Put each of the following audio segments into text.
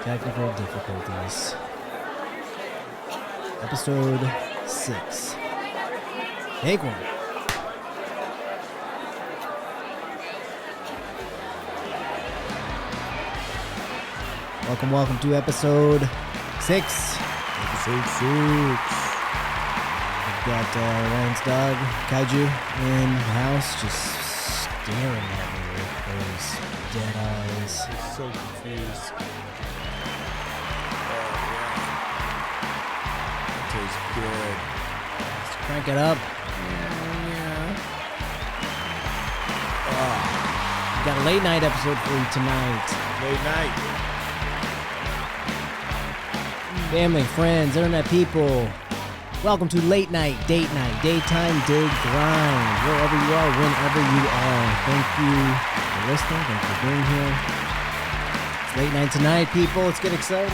Technical difficulties. Episode 6. Take one. Welcome to episode 6. Episode 6. We've got Ryan's dog, Kaiju, in the house, just staring at me with those dead eyes. I'm so confused. That tastes good. Let's crank it up. Yeah. We've got a late night episode for you tonight. Late night. Family, friends, internet people, welcome to late night, date night, daytime, day grind, wherever you are, whenever you are. Thank you for listening. Thank you for being here. It's late night tonight, people. Let's get excited.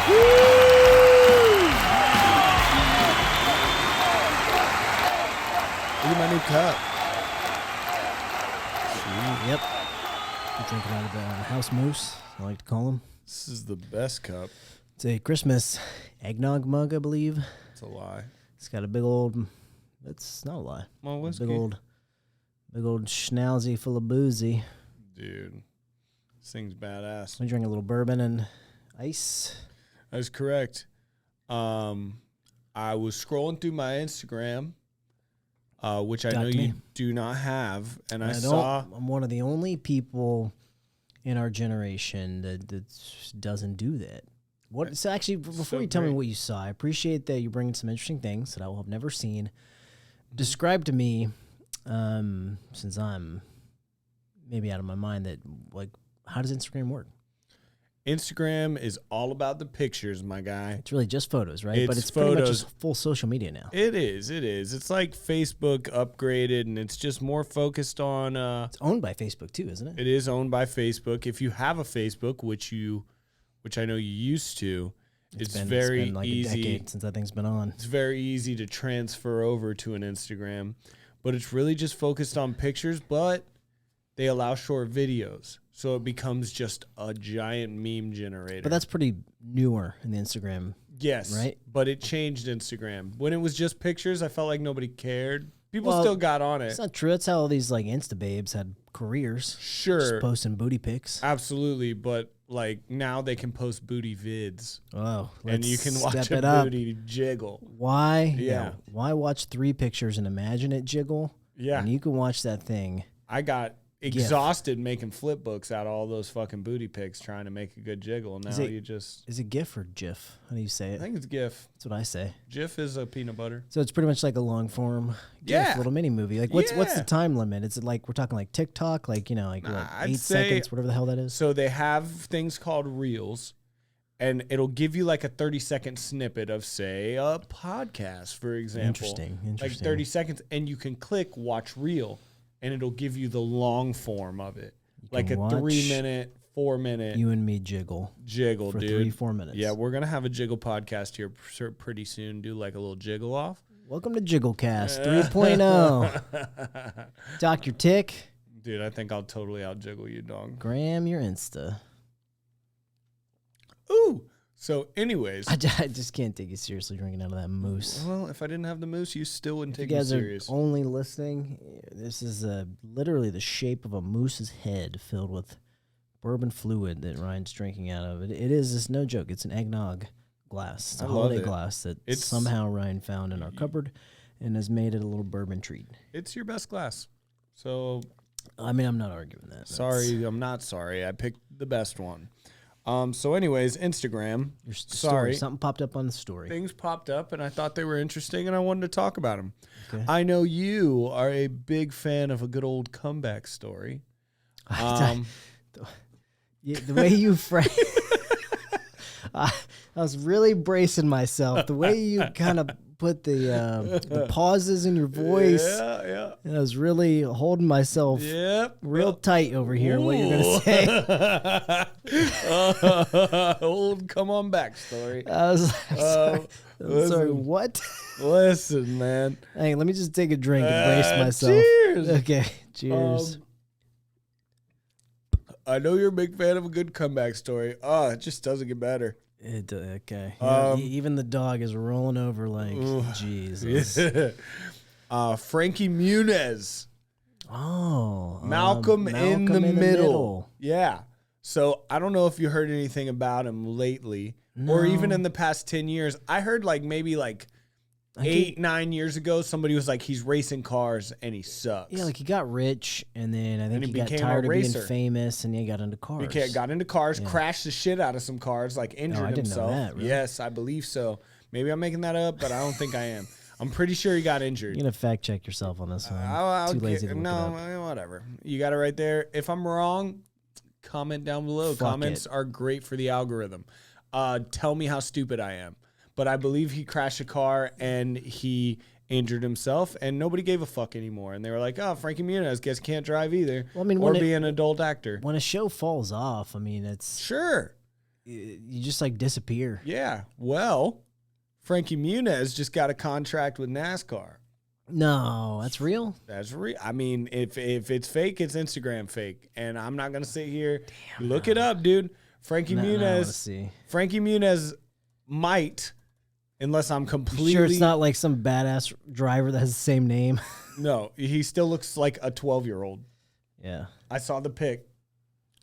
Woo! Look at my new cup. Yep. I'm drinking out of the house moose, I like to call them. This is the best cup. It's a Christmas eggnog mug, I believe. It's a lie. It's got a big old, it's not a lie. Well, whiskey. Big old schnauzy full of boozy. Dude, this thing's badass. I drink a little bourbon and ice. That's correct. I was scrolling through my Instagram, which I know you do not have, and I saw. I'm one of the only people in our generation that doesn't do that. What? So actually, before you tell me what you saw, I appreciate that you're bringing some interesting things that I will have never seen. Describe to me, since I'm maybe out of my mind, that like, how does Instagram work? Instagram is all about the pictures, my guy. It's really just photos, right? But it's photos. pretty much just full social media now. It is. It's like Facebook upgraded, and it's just more focused on... it's owned by Facebook, too, isn't it? It is owned by Facebook. If you have a Facebook, which I know you used to, it's very been like easy. A decade since that thing's been on. It's very easy to transfer over to an Instagram, but it's really just focused on pictures, but they allow short videos. So it becomes just a giant meme generator. But that's pretty newer in the Instagram. Yes. Right? But it changed Instagram. When it was just pictures, I felt like nobody cared. People still got on it. It's not true. That's how all these like Insta babes had careers. Sure. Just posting booty pics. Absolutely. But like now they can post booty vids. Oh, and you can watch a booty jiggle. Why? Yeah. Why watch 3 pictures and imagine it jiggle? Yeah. And you can watch that thing. I got exhausted making flip books out of all those fucking booty pics trying to make a good jiggle. And now Is it GIF or GIF? How do you say it? I think it's GIF. That's what I say. GIF is a peanut butter. So it's pretty much like a long form GIF, little mini movie. Like what's the time limit? Is it like we're talking like TikTok, like what, 8 seconds, whatever the hell that is? So they have things called Reels, and it'll give you like a 30-second snippet of, say, a podcast, for example. Interesting. Like 30 seconds, and you can click Watch Reel, and it'll give you the long form of it. Like a 3-minute, 4-minute. You and me jiggle. Jiggle, for dude. 3-4 minutes. Yeah, we're going to have a jiggle podcast here pretty soon. Do like a little jiggle off. Welcome to Jigglecast 3.0. Doc your tick. Dude, I think I'll totally out-jiggle you, dog. Gram your Insta. Ooh. So, anyways. I just can't take you seriously drinking out of that moose. Well, if I didn't have the moose, you still wouldn't take me serious. You guys are only listening, this is literally the shape of a moose's head filled with bourbon fluid that Ryan's drinking out of. It's no joke. It's an eggnog glass. It's a holiday glass that somehow Ryan found in our cupboard and has made it a little bourbon treat. It's your best glass. So, I mean, I'm not arguing that. Sorry, I'm not sorry. I picked the best one. So anyways, Instagram. Your story. Something popped up on the story. Things popped up, and I thought they were interesting, and I wanted to talk about them. Okay. I know you are a big fan of a good old comeback story. The way you frame... I was really bracing myself. The way you kind of put the pauses in your voice. Yeah. And I was really holding myself real tight over here. What you're gonna say? Old come on back story. I was sorry. What? Listen, man. Hey, let me just take a drink and brace myself. Cheers. Okay. Cheers. I know you're a big fan of a good comeback story. Oh, it just doesn't get better. Okay. Yeah, even the dog is rolling over like, Jesus. Frankie Muniz. Oh. Malcolm in the middle. Yeah. So I don't know if you heard anything about him lately or even in the past 10 years. I heard maybe 8-9 years ago, somebody was like, he's racing cars and he sucks. Yeah, he got rich and then I think he got became tired a of being racer. famous and he got into cars. He got into cars, crashed the shit out of some cars, injured I didn't himself. know that, really. Yes, I believe so. Maybe I'm making that up, but I don't think I am. I'm pretty sure he got injured. You're going to fact check yourself on this one. I'm too lazy to look it up. Whatever. You got it right there. If I'm wrong, comment down below. Comments are great for the algorithm. Tell me how stupid I am. But I believe he crashed a car and he injured himself and nobody gave a fuck anymore. And they were like, oh, Frankie Muniz guess can't drive either. Well, I mean, or be an adult actor. When a show falls off, I mean, it's... Sure. You just disappear. Yeah. Well, Frankie Muniz just got a contract with NASCAR. No, that's real? That's real. I mean, if it's fake, it's Instagram fake. And I'm not going to sit here. Look it up, dude. Frankie Muniz. Frankie Muniz might, unless I'm completely... Sure it's not like some badass driver that has the same name? No, he still looks like a 12-year-old. Yeah. I saw the pic.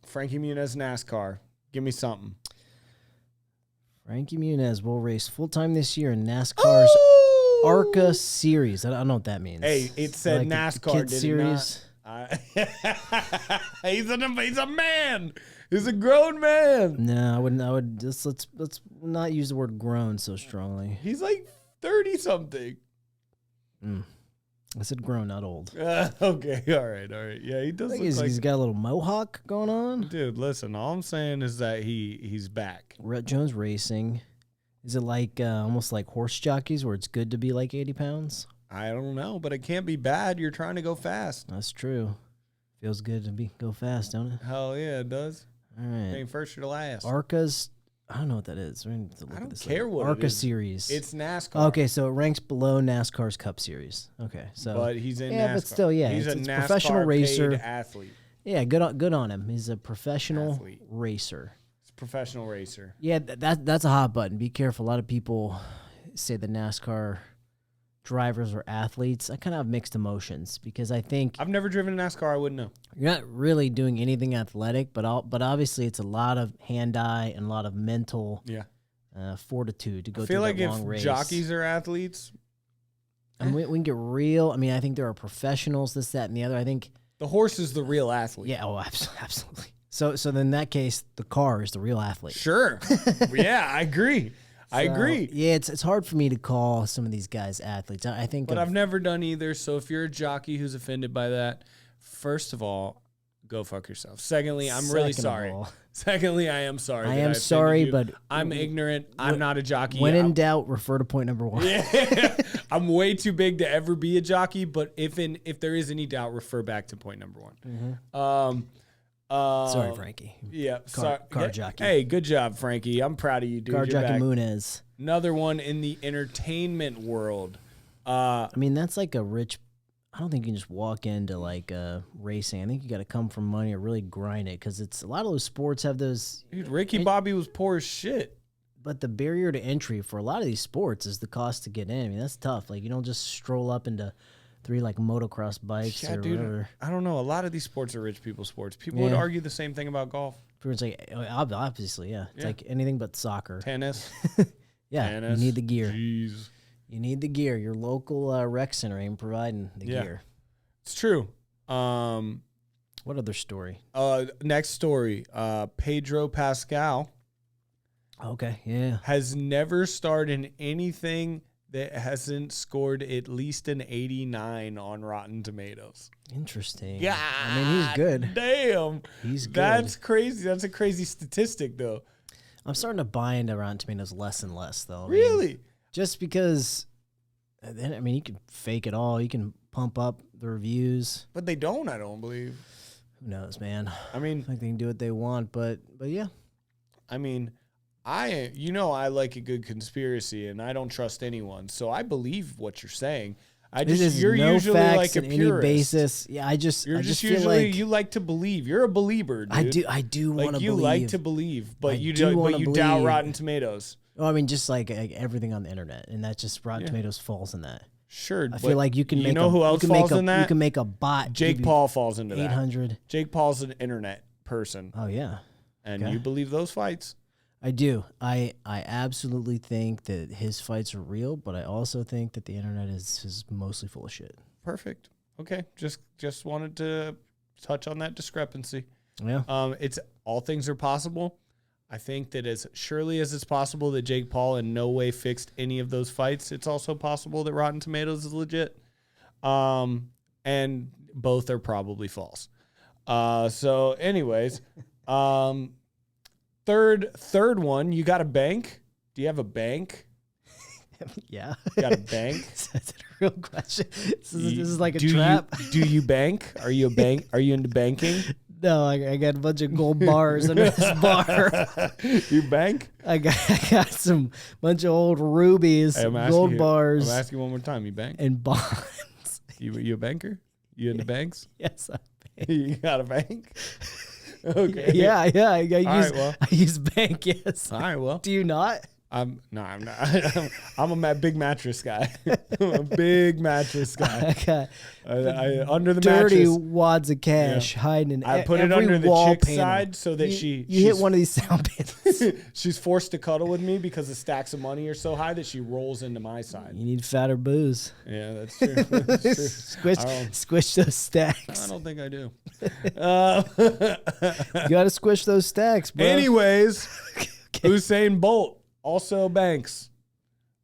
Frankie Muniz NASCAR. Give me something. Frankie Muniz will race full-time this year in NASCAR's ARCA Series. I don't know what that means. Hey, it said NASCAR, did series. He's a man. He's a grown man. No, I wouldn't. I would just let's not use the word grown so strongly. He's 30-something. I said grown, not old. Okay, all right. Yeah, he does. He's got a little mohawk going on. Dude, listen. All I'm saying is that he's back. Rhett Jones Racing. Is it almost like horse jockeys where it's good to be 80 pounds? I don't know, but it can't be bad. You're trying to go fast. That's true. Feels good to go fast, don't it? Hell yeah, it does. All right. Ain't first or last. ARCA's, I don't know what that is. I don't care what ARCA it is. Series. It's NASCAR. Okay, so it ranks below NASCAR's Cup Series. Okay, so but he's in NASCAR. But still, yeah, he's a NASCAR professional racer, athlete. Yeah, good on him. He's a professional racer. He's a professional racer. Yeah, that's a hot button. Be careful. A lot of people say the NASCAR drivers or athletes. I kind of have mixed emotions because I think I've never driven a NASCAR. I wouldn't know. You're not really doing anything athletic, but obviously it's a lot of hand-eye and a lot of mental fortitude to go through that long race. I feel like if jockeys are athletes, and we can get real. I mean, I think there are professionals, this, that, and the other. I think the horse is the real athlete. Yeah. Oh, absolutely. So then in that case, the car is the real athlete. Sure. Yeah, I agree. I agree. Yeah, it's hard for me to call some of these guys athletes. I think, but I've never done either. So if you're a jockey who's offended by that, first of all, go fuck yourself. Secondly, I'm really sorry. Secondly, I am sorry. I am sorry, but I'm ignorant. I'm not a jockey. When in doubt, refer to point number 1. Yeah, I'm way too big to ever be a jockey. But if there is any doubt, refer back to point number 1. Sorry, Frankie. Yeah, car jockey. Hey, good job, Frankie. I'm proud of you, dude. Car jockey Muniz. Another one in the entertainment world. I mean, that's like a rich. I don't think you can just walk into racing. I think you got to come from money or really grind it because it's a lot of those sports have those. Dude, Ricky Bobby was poor as shit. But the barrier to entry for a lot of these sports is the cost to get in. I mean, that's tough. You don't just stroll up into 3 motocross bikes or whatever. I don't know. A lot of these sports are rich people sports. People would argue the same thing about golf. It's obviously, yeah. It's like anything but soccer. Tennis. Yeah, Tennis. You need the gear. Jeez. You need the gear. Your local rec center ain't providing the gear. It's true. What other story? Next story. Pedro Pascal. Okay, yeah. Has never starred in anything that hasn't scored at least an 89 on Rotten Tomatoes. Interesting. Yeah, I mean, he's good. Damn. He's good. That's crazy. That's a crazy statistic, though. I'm starting to buy into Rotten Tomatoes less and less, though. Really? Just because, you can fake it all. You can pump up the reviews. But they don't, I don't believe. Who knows, man? I mean, they can do what they want, but yeah. I mean, I like a good conspiracy, and I don't trust anyone. So I believe what you're saying. You're no usually facts like a in any purist. basis. Yeah, I just feel usually like you like to believe. You're a believer, dude. I do want to Like you believe. like to believe, but you doubt believe. Rotten Tomatoes. Well, I mean, just like everything on the internet, and that just Rotten Tomatoes falls in that. Sure, I feel like you can make. Who else falls in that? You can make a bot. Jake Paul falls into 800. that. Jake Paul's an internet person. Oh yeah, and you believe those fights? I do. I absolutely think that his fights are real, but I also think that the internet is mostly full of shit. Perfect. Okay, just wanted to touch on that discrepancy. Yeah. It's all things are possible. I think that as surely as it's possible that Jake Paul in no way fixed any of those fights, it's also possible that Rotten Tomatoes is legit. And both are probably false. So anyways, Third one, you got a bank? Do you have a bank? Yeah. You got a bank? That's a real question. This is like a trap. Do you bank? Are you a bank? Are you into banking? No, I got a bunch of gold bars under this bar. You bank? I got some bunch of old rubies, gold bars. I'm asking one more time. You bank? And bonds. You a banker? You into banks? Yes, I bank. You got a bank? Okay. Yeah. I use bank. Yes. All right. Well, do you not? I'm not. I'm a big mattress guy. I'm a big mattress guy. I under the dirty mattress, wads of cash hiding in. I put it under the chick's side so that you hit one of these sound bits. She's forced to cuddle with me because the stacks of money are so high that she rolls into my side. You need fatter booze. Yeah, that's true. That's true. Squish those stacks. I don't think I do. You got to squish those stacks, bro. Anyways, Usain Bolt. Also banks.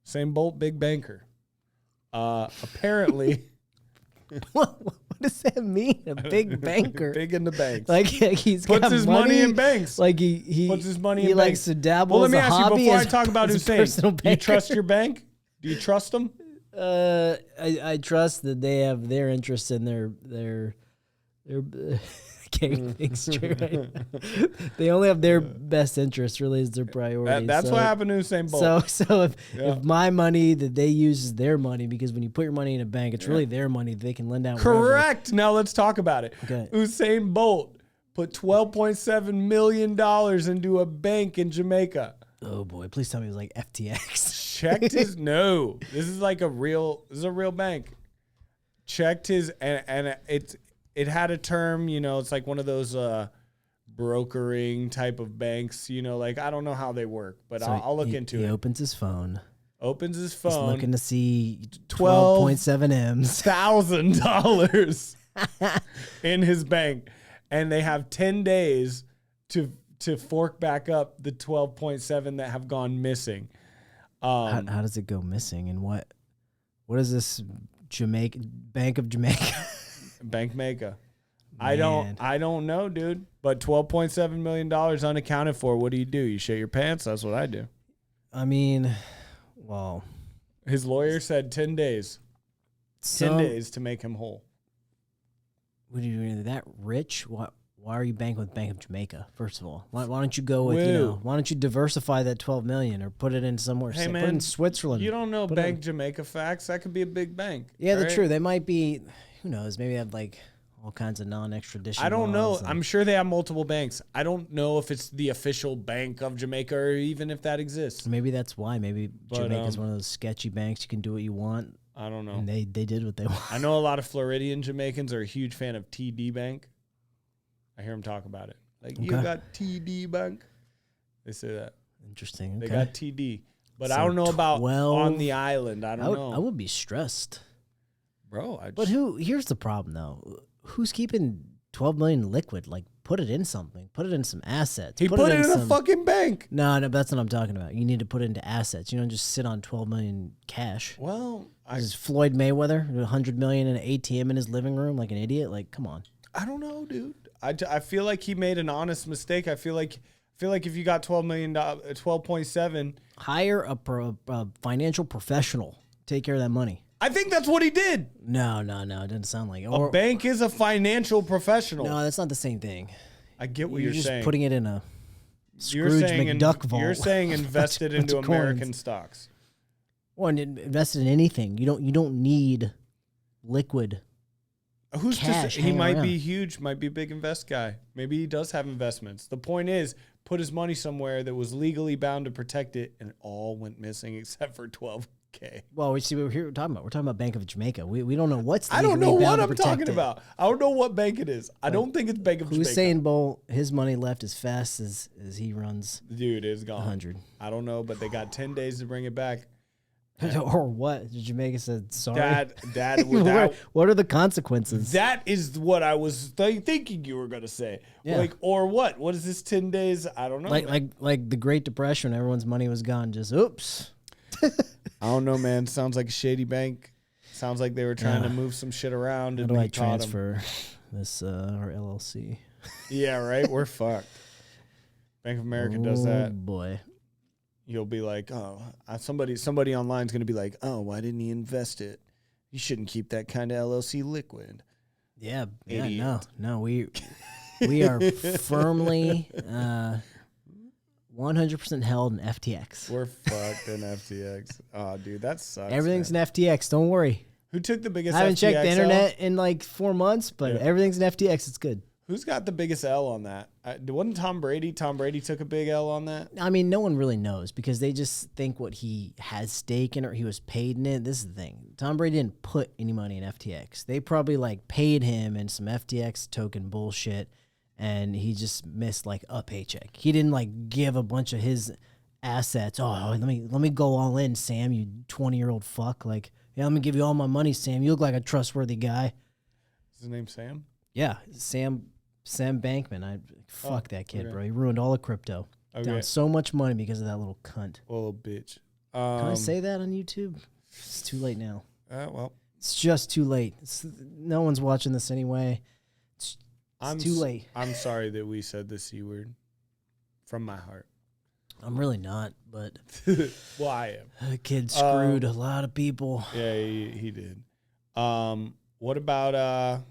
Usain Bolt, big banker. Apparently. What does that mean? A big banker? Big in the banks. Like he's puts got his money in banks. Like he puts his money in banks. He likes banks. to dabble. Well, let me ask you before I talk about Usain. Do you trust your bank? Do you trust them? I trust that they have their interest in their getting things straight. Right? They only have their best interest, really, is their priority. That's what happened to Usain Bolt. So if my money that they use is their money, because when you put your money in a bank, it's really their money that they can lend out. Correct. Now let's talk about it. Okay. Usain Bolt put $12.7 million into a bank in Jamaica. Oh boy! Please tell me it was like FTX. Checked his no. This is a real bank. Checked his and it had a term, it's like one of those brokering type of banks, like I don't know how they work, but So I'll look into it. He opens his phone. He's looking to see 12.7 M's. $1,000 in his bank, and they have 10 days to fork back up the 12.7 that have gone missing. How does it go missing, and what is this Bank of Jamaica? Bank Mega. I don't know, dude. But $12.7 million unaccounted for. What do? You shit your pants? That's what I do. I mean, well, his lawyer said 10 days. 10 days to make him whole. What are you doing? That rich? Why are you banking with Bank of Jamaica? First of all, why don't you go with why don't you diversify that 12 million or put it in somewhere? Hey, put it in Switzerland. You don't know Bank Jamaica facts. That could be a big bank. Yeah, that's true. They might be. Who knows? Maybe they have like all kinds of non-extradition. I don't know. And I'm sure they have multiple banks. I don't know if it's the official Bank of Jamaica or even if that exists. Maybe that's why. Maybe Jamaica's one of those sketchy banks. You can do what you want. I don't know. And they did what they want. I know a lot of Floridian Jamaicans are a huge fan of TD Bank. I hear them talk about it. Like, you got TD Bank. They say that. Interesting. Okay. They got TD. But so I don't know about on the island. I don't know. I would be stressed. Bro, here's the problem though. Who's keeping 12 million liquid? Like, put it in something. Put it in some assets. He put it in a fucking bank. No, that's what I'm talking about. You need to put it into assets. You don't just sit on 12 million cash. Well, is Floyd Mayweather 100 million in an ATM in his living room like an idiot? Like, come on. I don't know, dude. I feel like he made an honest mistake. I feel like if you got $12.7, hire a financial professional. Take care of that money. I think that's what he did. No. It doesn't sound like it. A bank is a financial professional. No, that's not the same thing. I get what you're saying. You're just putting it in a Scrooge McDuck vault. You're saying invested into American stocks. Or invested in anything. You don't need liquid. Who's cash to say? He might around. be huge, might be a big invest guy. Maybe he does have investments. The point is, put his money somewhere that was legally bound to protect it, and it all went missing except for $12K. Well, we see what we're talking about. We're talking about Bank of Jamaica. We don't know what's. I don't know legally what bound to I'm protect talking it. about. I don't know what bank it is. I don't think it's Bank of Jamaica. Usain Bolt, his money left as fast as he runs. Dude, it's gone. 100. I don't know, but they got 10 days to bring it back. Or what? Jamaica said sorry. What are the consequences? That is what I was thinking you were gonna say. Yeah. Like, or what? What is this 10 days? I don't know. Like the Great Depression, everyone's money was gone. Just oops. I don't know, man. Sounds like a shady bank. Sounds like they were trying to move some shit around. How And do I he caught 'em. transfer this our LLC? Yeah, right. We're fucked. Bank of America does that. Oh boy. You'll be like, oh, somebody online is gonna be like, oh, why didn't he invest it? You shouldn't keep that kind of LLC liquid. Yeah, Idiot. no, we are firmly 100% held in FTX. We're fucked in FTX. Oh, dude, that sucks. Everything's man. in FTX. Don't worry. Who took the biggest? I haven't checked the FTX internet in like 4 months, but everything's in FTX. It's good. Who's got the biggest L on that? Wasn't Tom Brady? Tom Brady took a big L on that. I mean, no one really knows because they just think what he has stake in or he was paid in it. This is the thing. Tom Brady didn't put any money in FTX. They probably like paid him in some FTX token bullshit, and he just missed like a paycheck. He didn't like give a bunch of his assets. Oh, let me go all in, Sam, you 20-year-old fuck. Like, yeah, let me give you all my money, Sam. You look like a trustworthy guy. Is his name Sam? Yeah, Sam Bankman. Fuck that kid, okay. bro. He ruined all of crypto. Okay. Down so much money because of that little cunt. Little bitch. Can I say that on YouTube? It's too late now. Well, It's just too late. No one's watching this anyway. It's too late. I'm sorry that we said the C word from my heart. I'm really not, but Well, I am. the kid screwed a lot of people. Yeah, he did. What about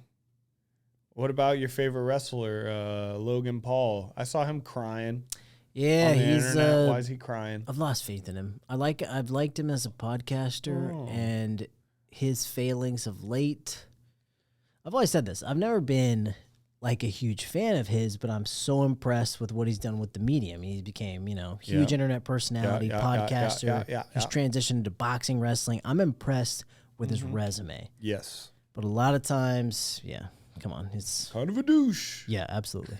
your favorite wrestler, Logan Paul? I saw him crying. Yeah, on the he's. internet. Why is he crying? I've lost faith in him. I've liked him as a podcaster, and his failings of late. I've always said this. I've never been like a huge fan of his, but I'm so impressed with what he's done with the medium. He became, huge internet personality, podcaster. He's transitioned to boxing, wrestling. I'm impressed with his resume. Yes. But a lot of times, come on, it's Kind of a douche. yeah, absolutely,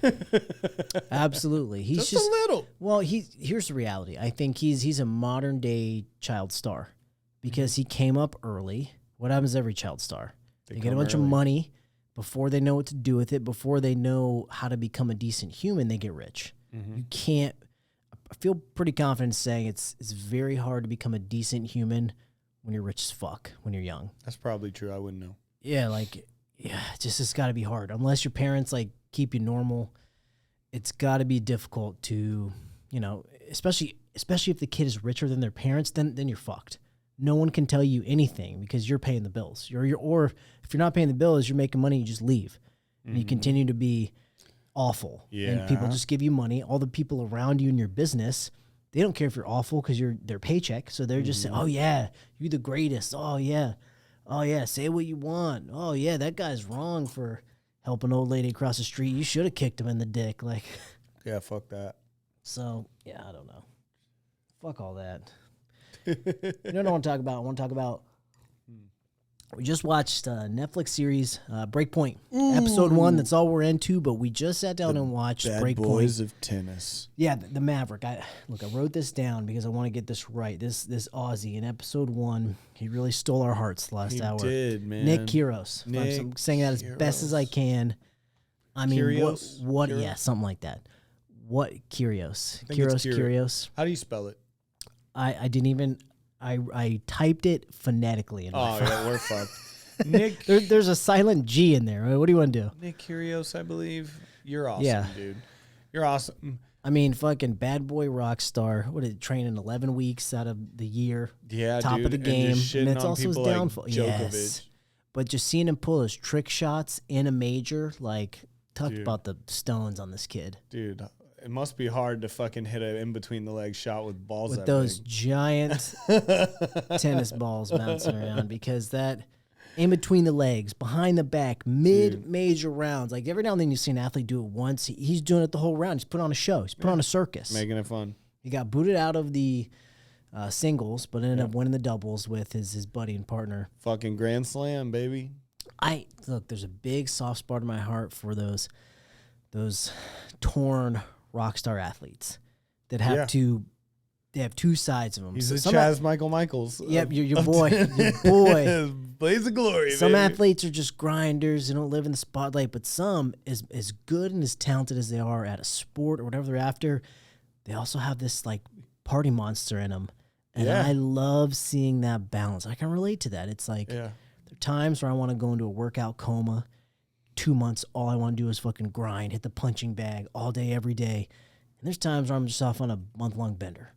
absolutely. He's Just a little. Well, here's the reality. I think he's a modern day child star because he came up early. What happens to every child star? They get a bunch of money before they know what to do with it. Before they know how to become a decent human, they get rich. You can't. I feel pretty confident saying it's very hard to become a decent human when you're rich as fuck when you're young. That's probably true. I wouldn't know. Yeah, it's got to be hard. Unless your parents like keep you normal, it's got to be difficult to, especially if the kid is richer than their parents, then you're fucked. No one can tell you anything because you're paying the bills. Or if you're not paying the bills, you're making money, you just leave. And you continue to be awful. Yeah. And people just give you money. All the people around you in your business, they don't care if you're awful because you're their paycheck. So they're just saying, oh yeah, you're the greatest. Oh yeah. Oh, yeah, say what you want. Oh, yeah, that guy's wrong for helping an old lady across the street. You should have kicked him in the dick. Like, Yeah, fuck that. so, yeah, I don't know. Fuck all that. You know what I want to talk about? I want to talk about, we just watched a Netflix series, Breakpoint. Episode 1, that's all we're into, but we just sat down and watched Bad Breakpoint. Boys of Tennis. Yeah, the Maverick. I wrote this down because I want to get this right. This Aussie in episode 1, he really stole our hearts the last hour. He did, man. Nick Kyrgios. I'm saying that as best as I can. I mean, Kyrgios? what? Kyrgios? Yeah, something like that. What Kyrgios? I think it's Kyrgios. How do you spell it? I didn't even. I typed it phonetically in my phone. Yeah, we're fucked. Nick. There's a silent G in there. What do you want to do? Nick Kyrgios, I believe. You're awesome, Yeah. dude. You're awesome. I mean, fucking bad boy rock star. What did he train in 11 weeks out of the year? Yeah, top dude. of the game, And, just and shitting it's on also his people like downfall. Djokovic. Yes, but just seeing him pull his trick shots in a major, like talk Dude. about the stones on this kid Dude, it must be hard to fucking hit an in between the leg shot with balls with that those big. giant tennis balls bouncing around because that in between the legs, behind the back, mid-major rounds. Like every now and then you see an athlete do it once. He's doing it the whole round. He's put on a show. He's put on a circus. Making it fun. He got booted out of the singles, but ended up winning the doubles with his buddy and partner. Fucking Grand Slam, baby. Look, there's a big soft spot in my heart for those torn rock star athletes that have they have two sides of them. He's the Chaz Michael Michaels. Yep, your boy. Your boy. Blaze of glory, Some athletes are just grinders. They don't live in the spotlight. But some, as good and as talented as they are at a sport or whatever they're after, they also have this, like, party monster in them. And I love seeing that balance. I can relate to that. It's like there are times where I want to go into a workout coma. 2 months, all I want to do is fucking grind, hit the punching bag all day, every day. And there's times where I'm just off on a month-long bender.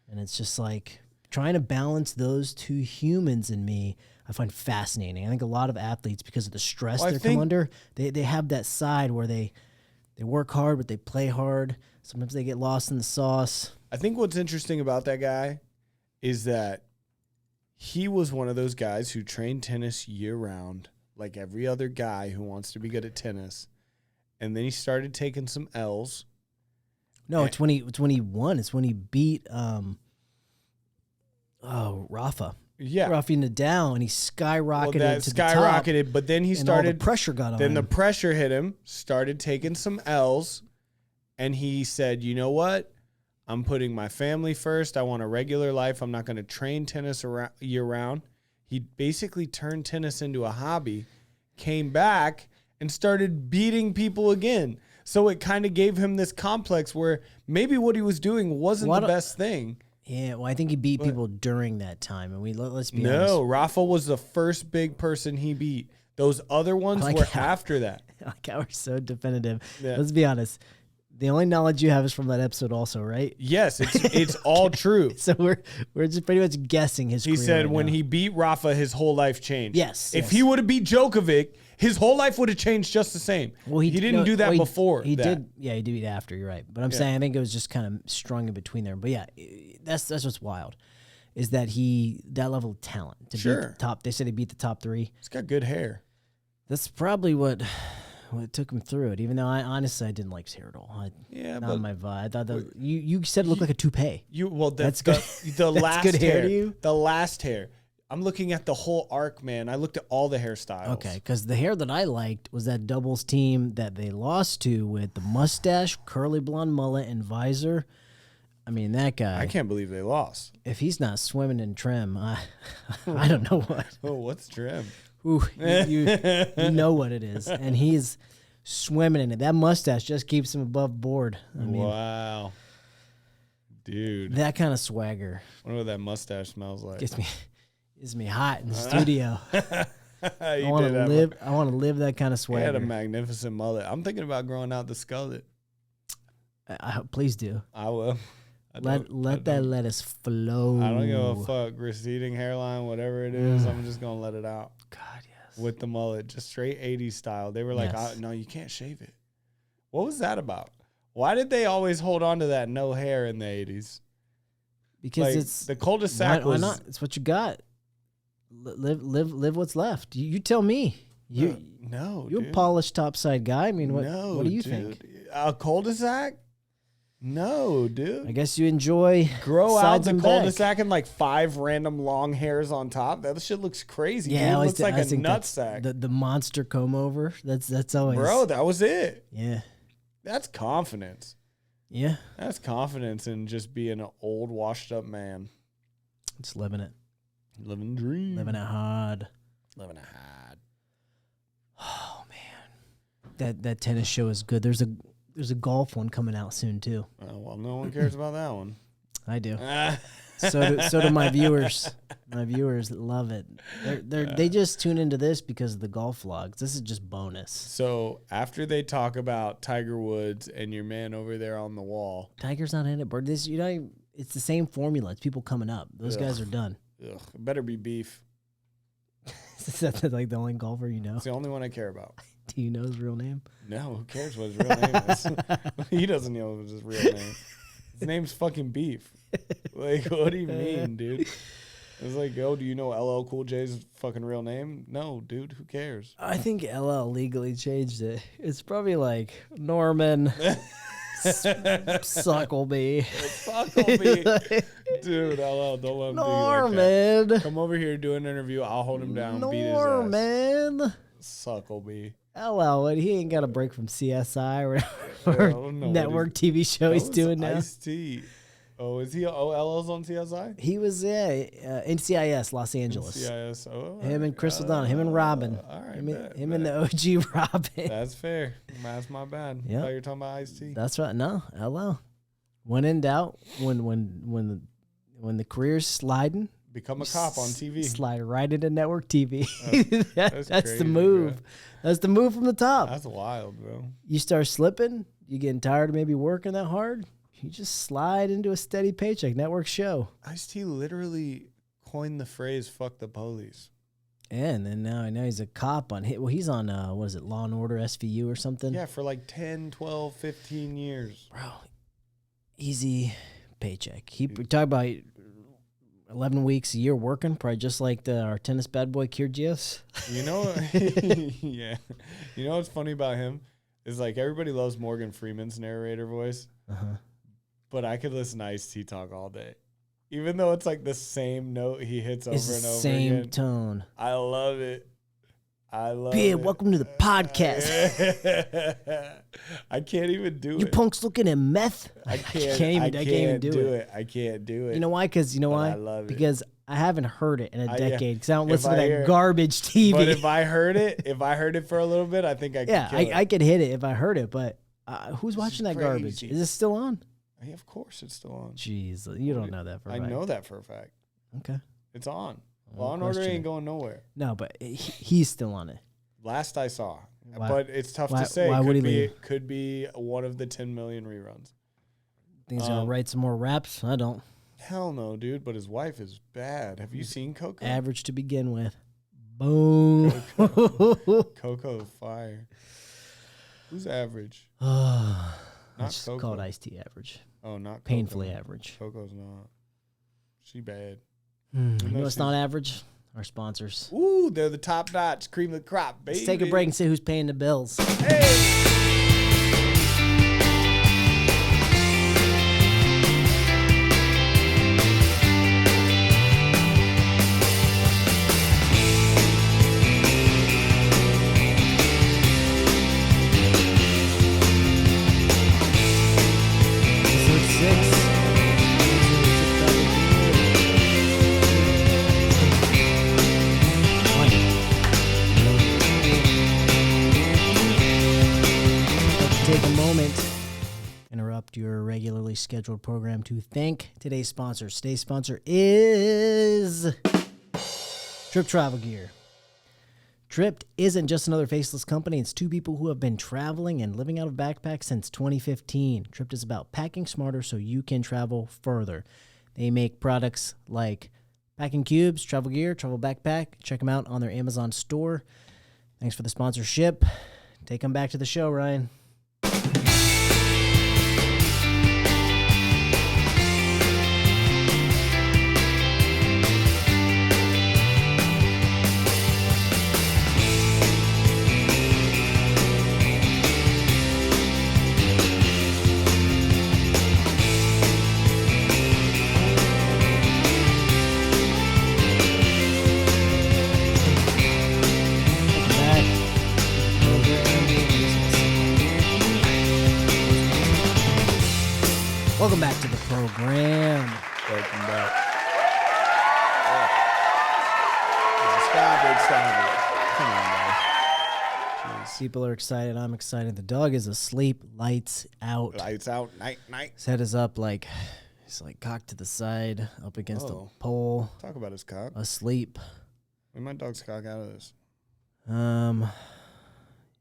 And it's just like trying to balance those two humans in me, I find fascinating. I think a lot of athletes, because of the stress they come under, they have that side where they work hard, but they play hard. Sometimes they get lost in the sauce. I think what's interesting about that guy is that he was one of those guys who trained tennis year-round, like every other guy who wants to be good at tennis. And then he started taking some L's. No, it's when he won. It's when he beat Rafa. Yeah. Rafa Nadal, and he skyrocketed to the top. But then he started, all the pressure got on then him. the pressure hit him, started taking some L's, and he said, you know what? I'm putting my family first. I want a regular life. I'm not going to train tennis year-round. He basically turned tennis into a hobby, came back, and started beating people again. So it kind of gave him this complex where maybe what he was doing wasn't the best thing. Yeah, well, I think he beat people during that time. And let's be honest. No, Rafa was the first big person he beat. Those other ones were after that. Like how we're so definitive. Yeah. Let's be honest. The only knowledge you have is from that episode also, right? Yes, it's all true. So we're just pretty much guessing his career. He said when he beat Rafa, his whole life changed. Yes. If he would have beat Djokovic, his whole life would have changed just the same. Well, he didn't do that before. He did. Yeah, he did it after. You're right. But I'm saying I think it was just kind of strung in between there. But yeah, that's what's wild, is that that level of talent to beat the top. They said he beat the top three. He's got good hair. That's probably what took him through it. Even though I didn't like his hair at all. Not my vibe. I thought that you said it looked like a toupee. That's good. The last good hair hair. to you? The last hair. I'm looking at the whole arc, man. I looked at all the hairstyles. Okay, because the hair that I liked was that doubles team that they lost to with the mustache, curly blonde mullet, and visor. I mean, that guy. I can't believe they lost. If he's not swimming in trim, I don't know what. Oh, what's trim? Ooh, you know what it is. And he's swimming in it. That mustache just keeps him above board. I mean, wow. Dude. That kind of swagger. I wonder what that mustache smells like. Gets me hot in the studio. I want to live that kind of swagger. He had a magnificent mullet. I'm thinking about growing out the skullet. Please do. I will. Let that lettuce flow. I don't give a fuck. Receding hairline, whatever it is, I'm just gonna let it out. God, yes. With the mullet, just straight 80s style. They were like, no, you can't shave it. What was that about? Why did they always hold on to that no hair in the 80s? Because it's the cul-de-sac. Why not? It's what you got. Live what's left. You tell me. You're a polished topside guy. I mean, what do you think? A cul-de-sac? No, dude. I guess you enjoy grow out the cul-de-sac and like 5 random long hairs on top. That shit looks crazy. Yeah, dude. It looks like a nutsack. The monster comb over. That's always. Bro, that was it. Yeah. That's confidence. Yeah. That's confidence in just being an old, washed up man. Just living it. Living the dream. Living it hard. Living it hard. Oh man. That tennis show is good. There's a golf one coming out soon too. Oh, well, no one cares about that one. I do. So do my viewers. My viewers love it. They just tune into this because of the golf vlogs. This is just bonus. So after they talk about Tiger Woods and your man over there on the wall, Tiger's not in it, bro. This it's the same formula. It's people coming up. Those guys are done. Ugh, it better be beef. Is that like the only golfer you know? It's the only one I care about. Do you know his real name? No, who cares what his real name is? He doesn't know his real name. His name's fucking Beef. Like, what do you mean, dude? It's like, yo, do you know LL Cool J's fucking real name? No, dude, who cares? I think LL legally changed it. It's probably like Norman Suckleby. Suckleby. Dude, LL, don't let him Norman. do you like that. Come over here, do an interview. I'll hold him down, beat his ass. Norman. Suckleby. LL, he ain't got a break from CSI or network TV show he's doing now. Ice-T. Oh, is he? Oh, LL's on CSI? He was, NCIS, Los Angeles. NCIS. Oh, him and Chris O'Donnell, him and Robin. All right, him and the OG Robin. That's fair. That's my bad. Yeah. I thought you were talking about Ice-T. That's right. No, LL. When in doubt, when the career's sliding, become a cop on TV. Slide right into network TV. That's crazy, the move. Bro. That's the move from the top. That's wild, bro. You start slipping, you getting tired of maybe working that hard, you just slide into a steady paycheck. Network show. Ice-T literally coined the phrase "fuck the police." And then now he's a cop on hit. Well, he's on what is it, Law and Order SVU or something? Yeah, for like 10, 12, 15 years. Bro, easy paycheck. He talk about 11 weeks a year working, probably just like our tennis bad boy Kyrgios. You know, yeah. You know what's funny about him is like everybody loves Morgan Freeman's narrator voice, but I could listen to Ice-T talk all day, even though it's like the same note he hits over and over again. Same tone. I love it. Welcome to the podcast. I can't even do it. You punks looking at meth? I can't even do it. I can't do it. You know why? Because I love it. Because I haven't heard it in a decade. Because I don't listen to that garbage TV. But if I heard it for a little bit, I think I could kill it. I could hit it if I heard it. But who's watching that garbage? Is it still on? Yeah, of course it's still on. Jeez, you don't know that for a fact. I know that for a fact. Okay. It's on. Law and Order ain't going nowhere. No, but he's still on it. Last I saw. Why? But it's tough to say. Why would he leave? Could be one of the 10 million reruns. Think he's going to write some more raps? I don't. Hell no, dude. But his wife is bad. Have you seen Coco? Average to begin with. Boom. Coco fire. Who's average? Not Not Coco. Called Ice-T average. Oh, not Coco. Painfully average. Coco's not. She bad. You know what's not average? Our sponsors. Ooh, they're the top notch, cream of the crop, baby. Let's take a break and see who's paying the bills. Hey! Your regularly scheduled program to thank today's sponsor. Today's sponsor is Trip Travel Gear. Trip isn't just another faceless company. It's two people who have been traveling and living out of backpacks since 2015. Trip is about packing smarter so you can travel further. They make products like packing cubes, travel gear, travel backpack. Check them out on their Amazon store. Thanks for the sponsorship. Take them back to the show, Ryan. Welcome back to the program. Welcome back. Stop it. Come on, man. Jeez. People are excited. I'm excited. The dog is asleep. Lights out. Lights out. Night. His head is up like, he's like cocked to the side, up against a pole. Talk about his cock. Asleep. Where'd my dog's cock out of this?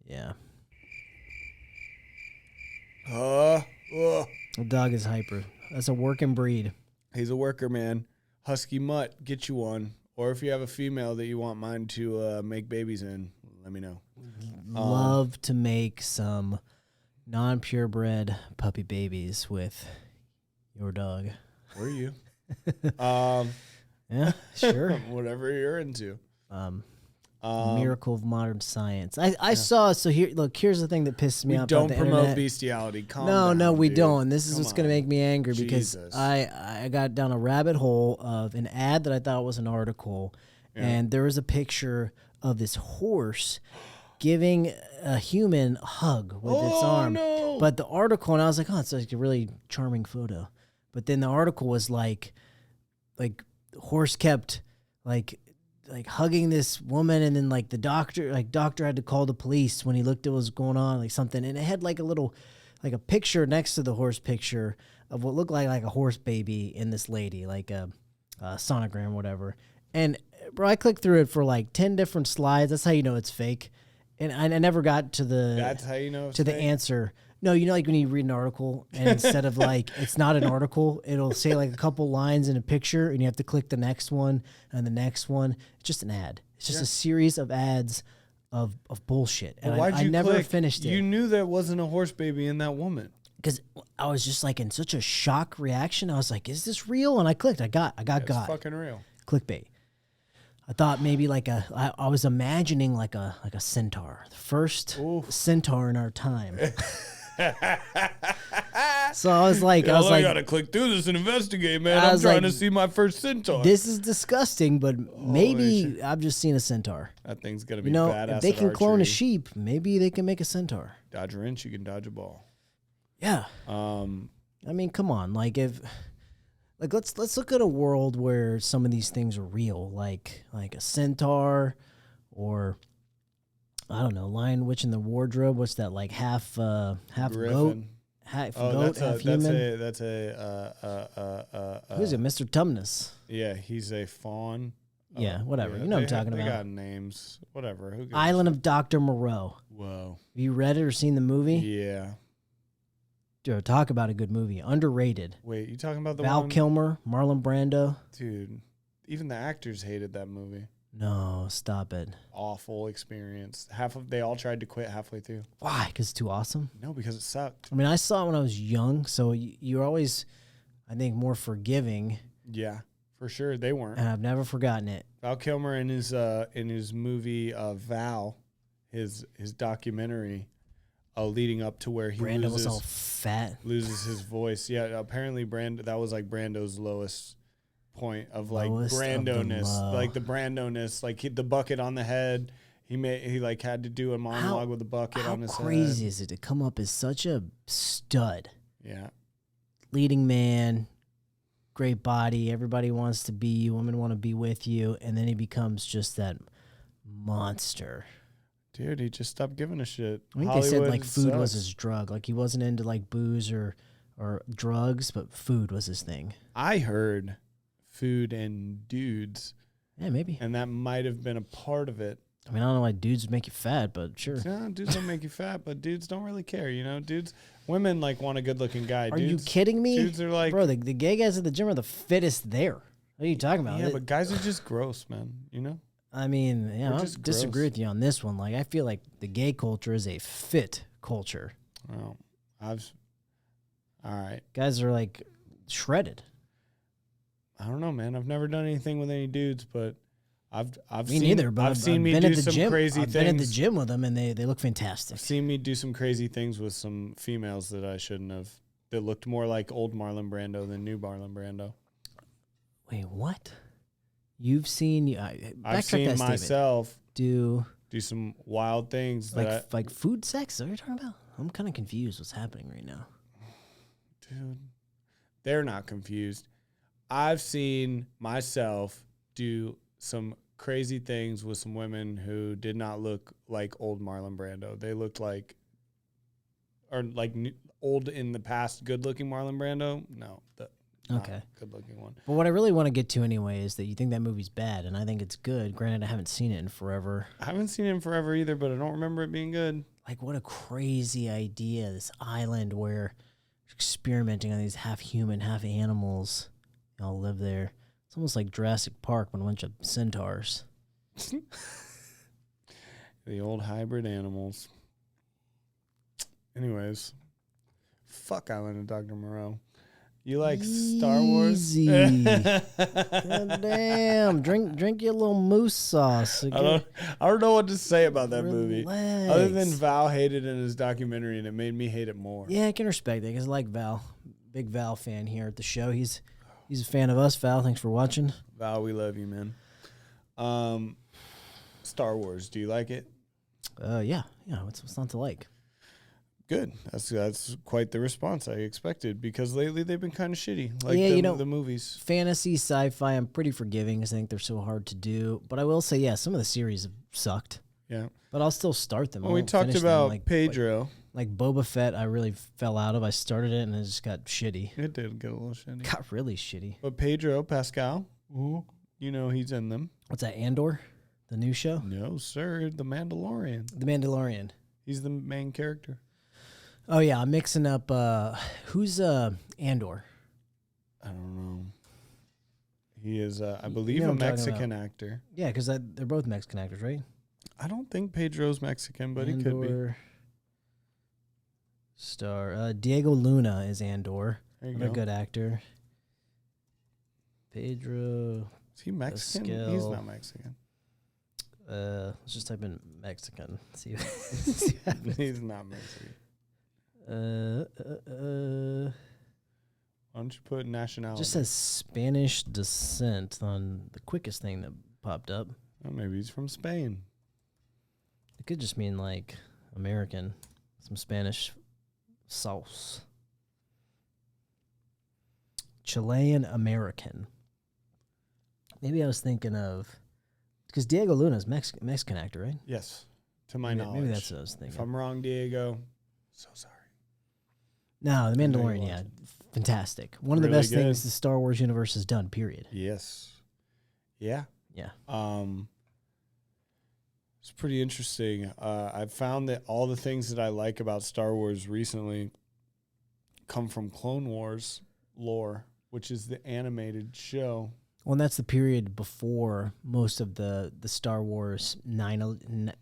Yeah. The dog is hyper. That's a working breed. He's a worker, man. Husky mutt, get you one. Or if you have a female that you want mine to make babies in, let me know. Love to make some non-purebred puppy babies with your dog. Were you? Yeah, sure. Whatever you're into. Miracle of modern science. I saw. So here's the thing that pisses me off. Don't about the promote internet. bestiality. Calm down, No, we dude. don't. This is Come what's going to on. make me angry because Jesus. I got down a rabbit hole of an ad that I thought was an article, and there was a picture of this horse giving a human a hug with its arm. No. But the article, and I was like, oh, it's like a really charming photo. But then the article was like the horse kept like hugging this woman, and then like the doctor had to call the police when he looked at what was going on, like something, and it had like a picture next to the horse picture of what looked like a horse baby in this lady, like a sonogram, whatever. And bro, I clicked through it for like 10 different slides. That's how you know it's fake. And I never got to the. That's how you know it's to the fake? Answer. No, you know, like when you read an article and instead of like, it's not an article, it'll say like a couple lines in a picture and you have to click the next one and the next one. It's just an ad. It's just a series of ads of bullshit. And I never finished it. You knew there wasn't a horse baby in that woman. Because I was just like in such a shock reaction. I was like, is this real? And I clicked. I got It's fucking real. Clickbait. I thought maybe I was imagining like a centaur. The first centaur in our time. So I was like, I gotta click through this and investigate, man. I'm trying to see my first centaur. This is disgusting, but maybe I've just seen a centaur. That thing's gonna be badass. If they can clone a archery. sheep, maybe they can make a centaur. Dodge a wrench, you can dodge a ball. Yeah. I mean, come on. Let's look at a world where some of these things are real, like a centaur, or I don't know, Lion Witch in the Wardrobe. What's that, like half Griffin. goat, half human? That's a Who's it, Mr. Tumnus? Yeah, he's a fawn. Yeah, whatever. You know what I'm talking about. They got names. Whatever. Who gives Island of Dr. Moreau. Whoa. Have you read it or seen the movie? Yeah. Dude, talk about a good movie. Underrated. Wait, you talking about the Val one? Kilmer, Marlon Brando. Dude, even the actors hated that movie. No, stop it. Awful experience. They all tried to quit halfway through. Why? Because it's too awesome? No, because it sucked. I mean, I saw it when I was young, so you're always, I think, more forgiving. Yeah, for sure. They weren't. And I've never forgotten it. Val Kilmer in his movie Val, his documentary, leading up to where he Brando was all fat. loses his voice. Yeah, apparently that was like Brando's lowest point of like Lowest of the Brando-ness, low. like the Brando-ness, like the bucket on the head. He had to do a monologue with a bucket on his head. How crazy is it to come up as such a stud? Yeah. Leading man, great body, everybody wants to be you, women want to be with you, and then he becomes just that monster. Dude, he just stopped giving a shit. I think they said like food was his drug. Like he wasn't into like booze or drugs, but food was his thing. I heard food and dudes. Yeah, maybe. And that might have been a part of it. I mean, I don't know why dudes would make you fat, but sure. No, dudes don't make you fat, but dudes don't really care, you know? Women like want a good-looking guy. Are you kidding me? Dudes are like... Bro, the gay guys at the gym are the fittest there. What are you talking about? Yeah, but guys are just gross, man, you know? I mean, yeah, I don't disagree with you on this one. Like, I feel like the gay culture is a fit culture. Well, all right. Guys are like shredded. I don't know, man. I've never done anything with any dudes, but I've seen me do some crazy things. I've been at the gym with them, and they look fantastic. I've seen me do some crazy things with some females that I shouldn't have. That looked more like old Marlon Brando than new Marlon Brando. Wait, what? You've seen? I've seen myself do some wild things like food sex. Is that what you're talking about? I'm kind of confused. What's happening right now, dude? They're not confused. I've seen myself do some crazy things with some women who did not look like old Marlon Brando. They looked like, old in the past, good-looking Marlon Brando. No, okay, good-looking one. But what I really want to get to anyway is that you think that movie's bad, and I think it's good. Granted, I haven't seen it in forever. I haven't seen it in forever either, but I don't remember it being good. Like, what a crazy idea! This island where experimenting on these half human, half animals. All live there. It's almost like Jurassic Park when a bunch of centaurs. The old hybrid animals. Anyways, fuck Island of Dr. Moreau. You like Star Wars? God damn. Drink your little moose sauce. I don't know what to say about that movie. Relax. Other than Val hated it in his documentary, and it made me hate it more. Yeah, I can respect that because I like Val. Big Val fan here at the show. He's a fan of us. Val, thanks for watching. Val, we love you, man. Star Wars, do you like it? Yeah. What's not to like? Good. That's quite the response I expected because lately they've been kind of shitty. Like the movies. Fantasy, sci-fi, I'm pretty forgiving because I think they're so hard to do. But I will say, yeah, some of the series have sucked. Yeah. But I'll still start them. Well, we talked about Pedro. Like Boba Fett, I really fell out of. I started it and it just got shitty. It did get a little shitty. Got really shitty. But Pedro Pascal, you know he's in them. What's that, Andor? The new show? No, sir. The Mandalorian. The Mandalorian. He's the main character. Oh, yeah. I'm mixing up. Who's Andor? I don't know. He is, I believe, a Mexican actor. Yeah, because they're both Mexican actors, right? I don't think Pedro's Mexican, but he could be. Star. Diego Luna is Andor. Another good actor. Pedro. Is he Mexican? Pascal. He's not Mexican. Let's just type in Mexican. See what He's not Mexican. Why don't you put nationality? Just says Spanish descent on the quickest thing that popped up. Oh, maybe he's from Spain. It could just mean like American, some Spanish sauce. Chilean American. Maybe I was thinking of, because Diego Luna is Mexican actor, right? Yes, to my knowledge. Maybe that's what I was thinking. If I'm wrong, Diego, so sorry. No, The Mandalorian, yeah, fantastic. One of the best things the Star Wars universe has done, period. Yes. Yeah. Yeah. It's pretty interesting. I've found that all the things that I like about Star Wars recently come from Clone Wars lore, which is the animated show. Well, and that's the period before most of the Star Wars nineagy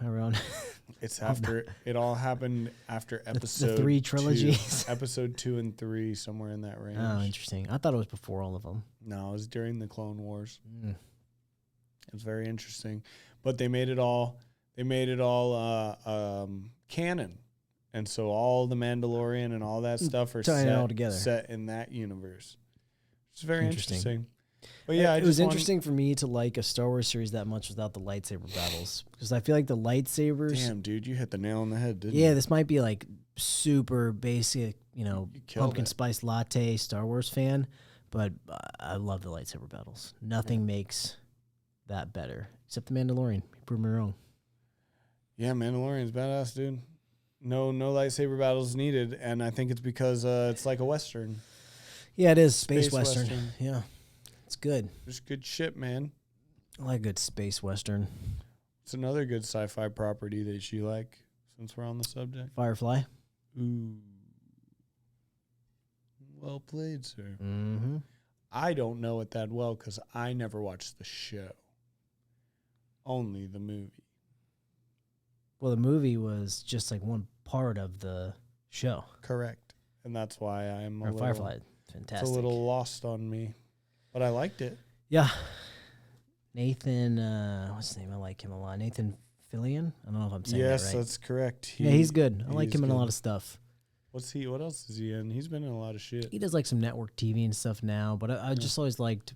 around. It's after it all happened after episode the 3 trilogies. Episode 2 and 3, somewhere in that range. Oh, interesting. I thought it was before all of them. No, it was during the Clone Wars. It was very interesting, but they made it all. Canon, and so all the Mandalorian and all that stuff are set in that universe. It's very interesting. But yeah, it was interesting for me to like a Star Wars series that much without the lightsaber battles, because I feel like the lightsabers. Damn, dude, you hit the nail on the head, didn't you? Yeah, this might be like super basic, pumpkin spice latte Star Wars fan, but I love the lightsaber battles. Nothing makes that better except the Mandalorian. You proved me wrong. Yeah, Mandalorian's badass, dude. No lightsaber battles needed, and I think it's because it's like a Western. Yeah, it is. Space Western. Yeah. It's good. It's good shit, man. I like a good space Western. It's another good sci-fi property that you like, since we're on the subject. Firefly. Ooh. Well played, sir. Mm-hmm. I don't know it that well because I never watched the show. Only the movie. Well, the movie was just like one part of the show. Correct. And that's why I'm Firefly. Fantastic. It's a little lost on me. But I liked it. Yeah. Nathan, what's his name? I like him a lot. Nathan Fillion? I don't know if I'm saying that right. Yes, that's correct. He's good. I like him in a lot of stuff. What else is he in? He's been in a lot of shit. He does like some network TV and stuff now, but I just always liked,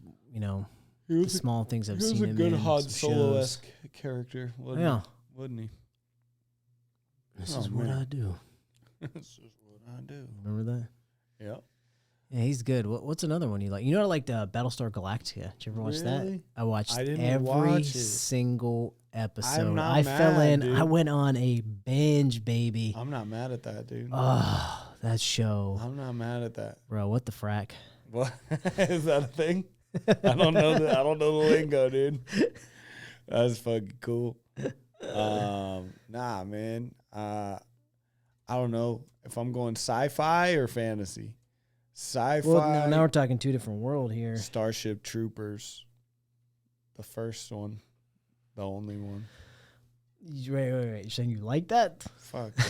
the small things I've seen him in. He was a good Han Solo-esque character, wouldn't he? This is what I do. This is what I do. Remember that? Yeah. Yeah, he's good. What's another one you like? I liked Battlestar Galactica. Did you ever watch that? I watched every single episode. I fell in. Dude. I went on a binge, baby. I'm not mad at that, dude. Oh, that show. I'm not mad at that. Bro, what the frack? What? Is that a thing? I don't know the lingo, dude. That's fucking cool. Nah, man. I don't know if I'm going sci-fi or fantasy. Sci-fi. Well, now we're talking two different world here. Starship Troopers. The first one. The only one. Wait. You're saying you like that? Fuck yeah.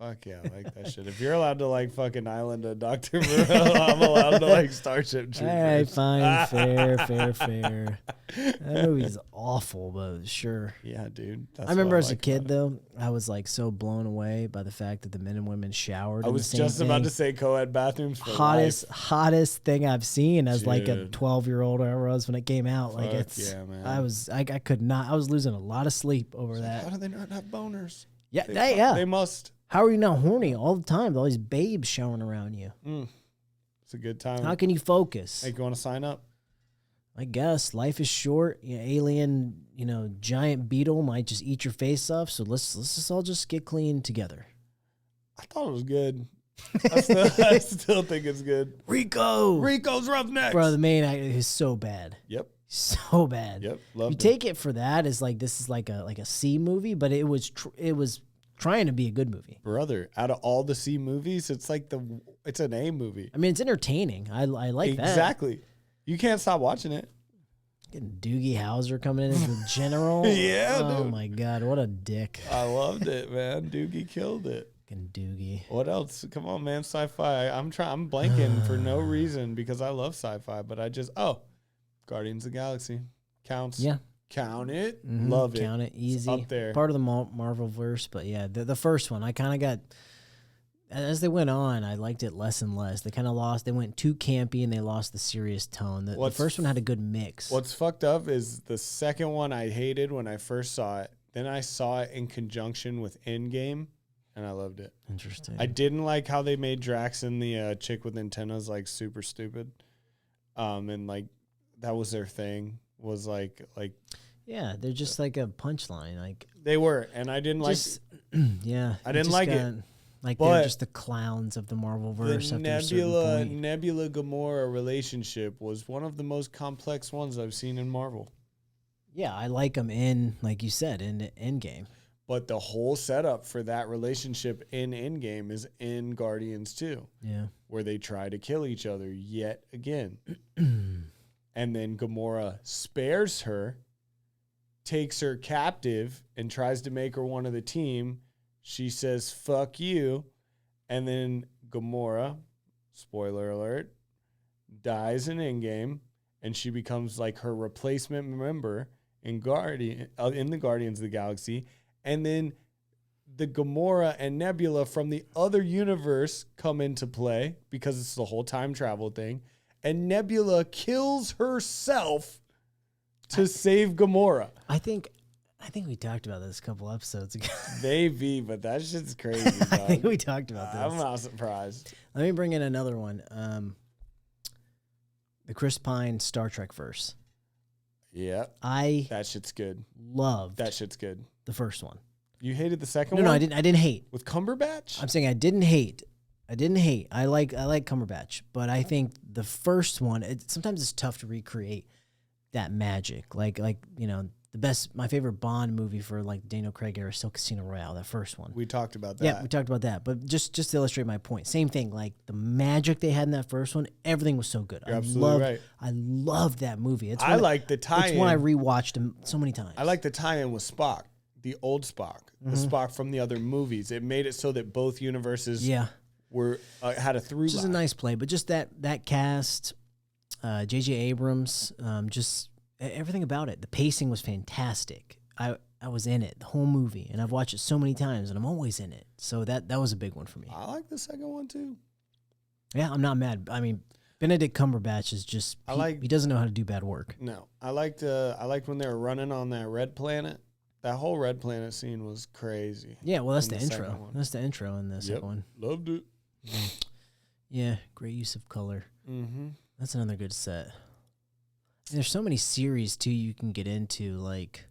Fuck yeah, I like that shit. If you're allowed to like fucking Island of Dr. Moreau, I'm allowed to like Starship Troopers. All right, fine, fair. That movie's awful, but sure. Yeah, dude. I remember as a kid, though, I was like so blown away by the fact that the men and women showered. I was just about to say co-ed bathrooms for life. Hottest thing I've seen as like a 12-year-old or whatever I was when it came out. Like yeah, man. I could not. I was losing a lot of sleep over that. How do they not have boners? Yeah, they must. How are you not horny all the time with all these babes showering around you? It's a good time. How can you focus? Hey, you want to sign up? I guess life is short. Alien, giant beetle might just eat your face off. So let's just all just get clean together. I thought it was good. I still think it's good. Rico's Roughnecks. Bro, the main actor is so bad. Yep. So bad. Yep. You take it for that as like this is like a C movie, but it was trying to be a good movie. Brother, out of all the C movies, it's like it's an A movie. I mean, it's entertaining. I like that. Exactly. You can't stop watching it. Getting Doogie Howser coming in as the general. Yeah, oh dude. My God, what a dick. I loved it, man. Doogie killed it. Fucking Doogie. What else? Come on, man. Sci-fi. I'm blanking for no reason because I love sci-fi, but Guardians of the Galaxy counts. Yeah. Count it. Mm-hmm. Love it. Count it. Easy. It's up there. Part of the Marvel verse, but yeah, the first one, I kind of got, as they went on, I liked it less and less. They kind of lost, they went too campy and they lost the serious tone. The first one had a good mix. What's fucked up is the second one I hated when I first saw it. Then I saw it in conjunction with Endgame, and I loved it. Interesting. I didn't like how they made Drax and the chick with antennas like super stupid. And like that was their thing. Was like yeah, they're just like a punchline. Like they were, and I didn't just, yeah, I didn't like it. Like they're just the clowns of the Marvel verse. The Nebula Gamora relationship was one of the most complex ones I've seen in Marvel. Yeah, I like them in, like you said, in Endgame. But the whole setup for that relationship in Endgame is in Guardians 2. Yeah, where they try to kill each other yet again. And then Gamora spares her, takes her captive, and tries to make her one of the team. She says, fuck you. And then Gamora, spoiler alert, dies in Endgame, and she becomes like her replacement member in the Guardians of the Galaxy. And then the Gamora and Nebula from the other universe come into play because it's the whole time travel thing. And Nebula kills herself to save Gamora. I think we talked about this a couple episodes ago. Maybe, but that shit's crazy, dog. I think we talked about this. I'm not surprised. Let me bring in another one. The Chris Pine Star Trek verse. Yeah. That shit's good. Loved that shit's good. The first one. You hated the second one? No, I didn't hate. With Cumberbatch? I'm saying I didn't hate. I like Cumberbatch, but I think the first one, sometimes it's tough to recreate that magic. Like my favorite Bond movie for like Daniel Craig era is still Casino Royale, that first one. We talked about that. Yeah, we talked about that. But just to illustrate my point, same thing. Like the magic they had in that first one, everything was so good. You're absolutely right. I loved that movie. I like the tie-in. It's one I rewatched him so many times. I like the tie-in with Spock, the old Spock, the Spock from the other movies. It made it so that both universes had a through line. Which is a nice play, but just that cast, J.J. Abrams, just everything about it. The pacing was fantastic. I was in it the whole movie, and I've watched it so many times, and I'm always in it. So that was a big one for me. I like the second one too. Yeah, I'm not mad. I mean, Benedict Cumberbatch is just he doesn't know how to do bad work. No, I liked when they were running on that red planet. That whole red planet scene was crazy. Yeah, well, that's the intro. That's the intro in the second one. Loved it. Yeah, great use of color. Mm-hmm. That's another good set. And there's so many series too you can get into. Like,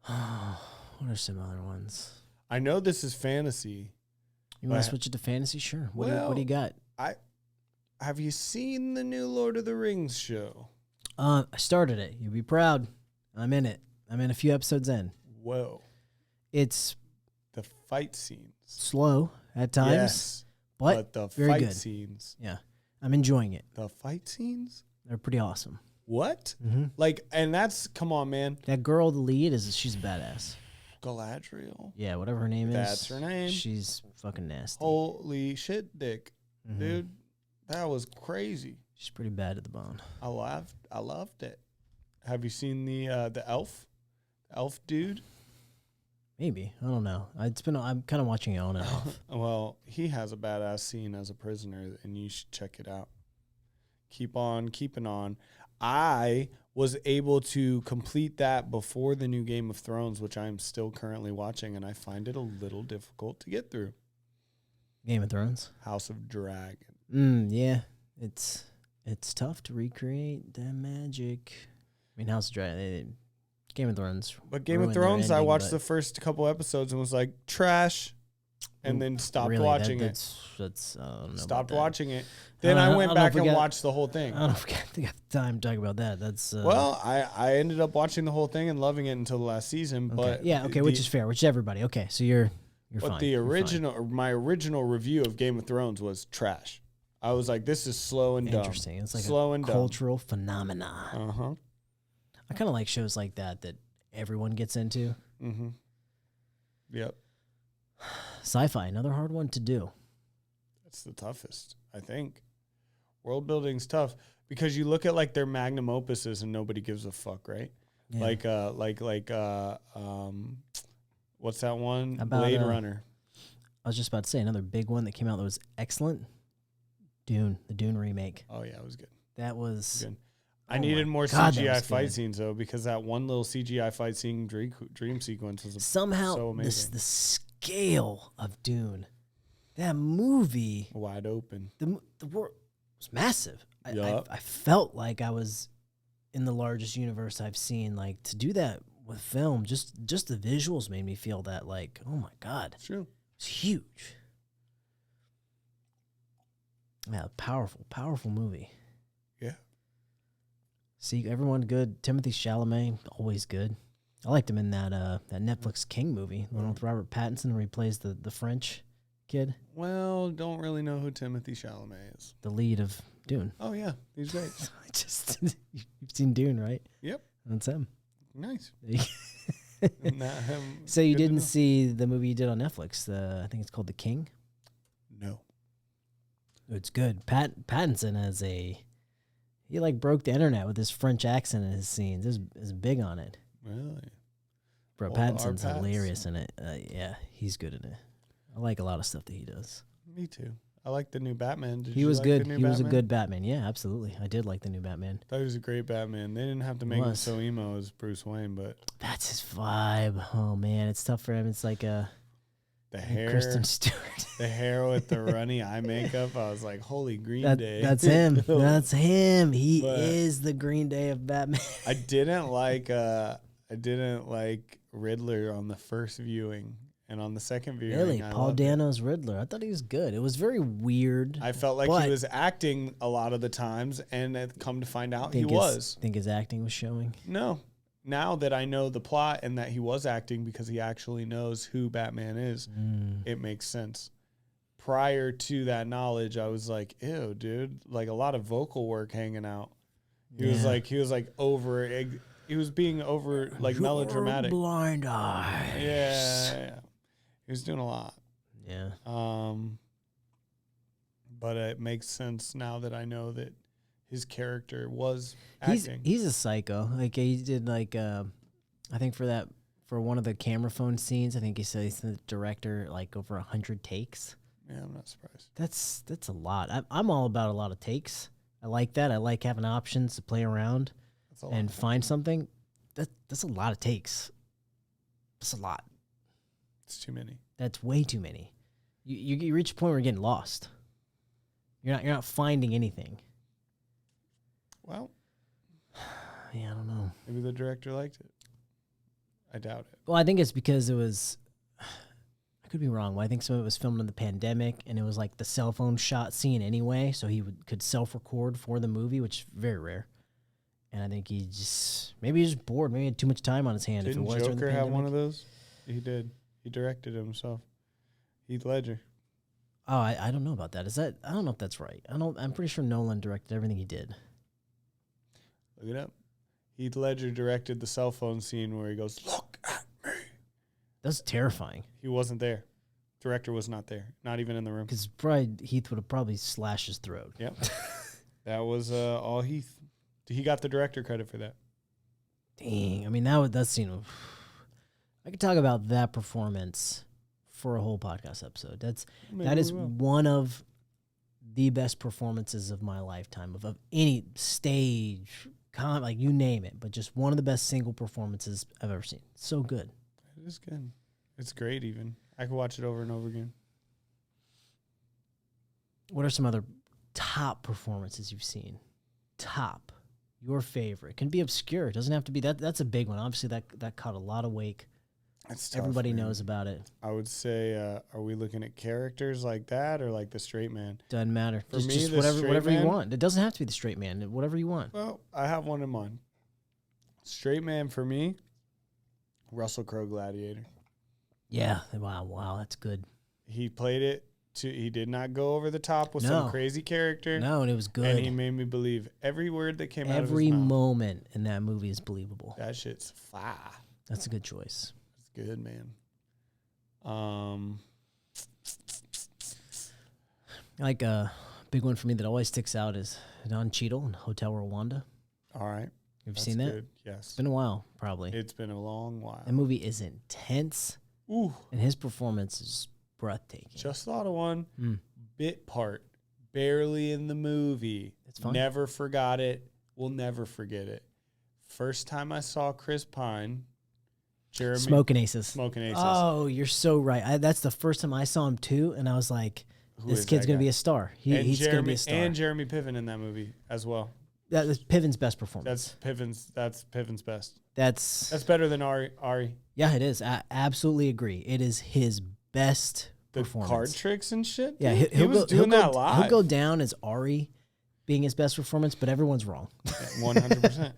what are some other ones? I know this is fantasy. You want to switch it to fantasy? Sure. What do you got? Have you seen the new Lord of the Rings show? I started it. You'll be proud. I'm in it. I'm in a few episodes in. Whoa. It's the fight scenes. Slow at times. Yes. But the very fight good. Scenes. Yeah. I'm enjoying it. The fight scenes? They're pretty awesome. What? Mm-hmm. Like, and that's, come on, man. That girl, the lead, she's a badass. Galadriel. Yeah, whatever her name is. That's her name. She's fucking nasty. Holy shit, Dick. Dude, that was crazy. She's pretty bad at the bone. I loved it. Have you seen the elf? Elf dude? Maybe. I don't know. I'm kind of watching it on and off. Well, he has a badass scene as a prisoner, and you should check it out. Keep on keeping on. I was able to complete that before the new Game of Thrones, which I'm still currently watching, and I find it a little difficult to get through. Game of Thrones? House of Dragon. Yeah. It's tough to recreate that magic. I mean, House of Dragon, Game of Thrones. But Game of Thrones, I watched the first couple episodes and was like, trash. And then stopped watching it. Stopped watching it. Then I went back and watched the whole thing. I don't know if we got the time to talk about that. Well, I ended up watching the whole thing and loving it until the last season. But which is fair, which is everybody. Okay, so you're fine. But my original review of Game of Thrones was trash. I was like, this is slow and dumb. Interesting. It's like slow a cultural phenomenon. I kind of like shows like that everyone gets into. Yep. Sci-fi, another hard one to do. That's the toughest, I think. World building's tough because you look at like their magnum opuses and nobody gives a fuck, right? Yeah. What's that one? Blade Runner. I was just about to say another big one that came out that was excellent. Dune, the Dune remake. Oh yeah, it was good. That was good. I needed more CGI fight scenes though, because that one little CGI fight scene dream sequence was somehow so amazing. The scale of Dune, that movie, wide open. The world was massive. I felt like I was in the largest universe I've seen. Like to do that with film, just the visuals made me feel that like, oh my god, it's true. It's huge. Yeah, powerful movie. Yeah. See, everyone good. Timothée Chalamet, always good. I liked him in that Netflix King movie, the one with Robert Pattinson where he plays the French kid. Well, don't really know who Timothée Chalamet is. The lead of Dune. Oh, yeah. He's great. You've seen Dune, right? Yep. That's him. Nice. So you didn't see the movie you did on Netflix? I think it's called The King? No. It's good. Pattinson he like broke the internet with his French accent in his scenes. Is big on it. Really? Bro, Pattinson's hilarious in it. Yeah, he's good in it. I like a lot of stuff that he does. Me too. I like the new Batman. He was good. He was a good Batman. Yeah, absolutely. I did like the new Batman. I thought he was a great Batman. They didn't have to make him so emo as Bruce Wayne, but that's his vibe. Oh man, it's tough for him. It's like the hair, Kristen Stewart. The hair with the runny eye makeup. I was like, holy Green Day. That's him. That's him. He is the Green Day of Batman. I didn't like Riddler on the first viewing. And on the second viewing, really, Paul Dano's Riddler. I thought he was good. It was very weird. I felt like he was acting a lot of the times, and come to find out, he was. Think his acting was showing? No. Now that I know the plot and that he was acting because he actually knows who Batman is, it makes sense. Prior to that knowledge, I was like, ew, dude. Like a lot of vocal work hanging out. He was being over like melodramatic. Blind eye. Yeah. He was doing a lot. Yeah. But it makes sense now that I know that his character was acting. He's a psycho. Like he did I think for one of the camera phone scenes, I think he said he's the director like over 100 takes. Yeah, I'm not surprised. That's a lot. I'm all about a lot of takes. I like that. I like having options to play around and find something. That's a lot of takes. That's a lot. It's too many. That's way too many. You reach a point where you're getting lost. You're not finding anything. Well, yeah, I don't know. Maybe the director liked it. I doubt it. Well, I think it's because it was. I could be wrong. But I think some of it was filmed in the pandemic, and it was like the cell phone shot scene anyway, so he could self-record for the movie, which is very rare. And I think he was just bored. Maybe he had too much time on his hand. Didn't Joker have one of those? He did. He directed it himself. Heath Ledger. Oh, I don't know about that. I don't know if that's right. I'm pretty sure Nolan directed everything he did. Look it up. Heath Ledger directed the cell phone scene where he goes, "Look at me." That's terrifying. He wasn't there. Director was not there. Not even in the room. Because probably Heath would have probably slashed his throat. Yep. That was all Heath. He got the director credit for that. Dang. I mean, that scene. I could talk about that performance for a whole podcast episode. That is one of the best performances of my lifetime of any stage, like you name it, but just one of the best single performances I've ever seen. So good. It is good. It's great even. I could watch it over and over again. What are some other top performances you've seen? Top. Your favorite. Can be obscure. It doesn't have to be that. That's a big one. Obviously, that caught a lot of wake. Everybody knows about it. I would say, are we looking at characters like that or like the straight man? Doesn't matter. For me, just whatever you want. It doesn't have to be the straight man. Whatever you want. Well, I have one in mind. Straight man for me, Russell Crowe Gladiator. Yeah. Wow. That's good. He played it. He did not go over the top with some crazy character. No, and it was good. And he made me believe every word that came out of his mouth. Every moment in that movie is believable. That shit's fire. That's a good choice. It's good, man. Like a big one for me that always sticks out is Don Cheadle in Hotel Rwanda. All right. Have you seen that? Good. Yes. It's been a while, probably. It's been a long while. That movie is intense. Ooh. And his performance is breathtaking. Just thought of one. Bit part. Barely in the movie. It's fun. Never forgot it. Will never forget it. First time I saw Chris Pine. Jeremy. Smoking Aces. Oh, you're so right. That's the first time I saw him too, and I was like, this kid's going to be a star. He's going to be a star. And Jeremy Piven in that movie as well. That's Piven's best performance. That's Piven's best. That's better than Ari. Yeah, it is. I absolutely agree. It is his best performance. Card tricks and shit. Yeah, he was doing that live. He'll go down as Ari being his best performance, but everyone's wrong. 100%.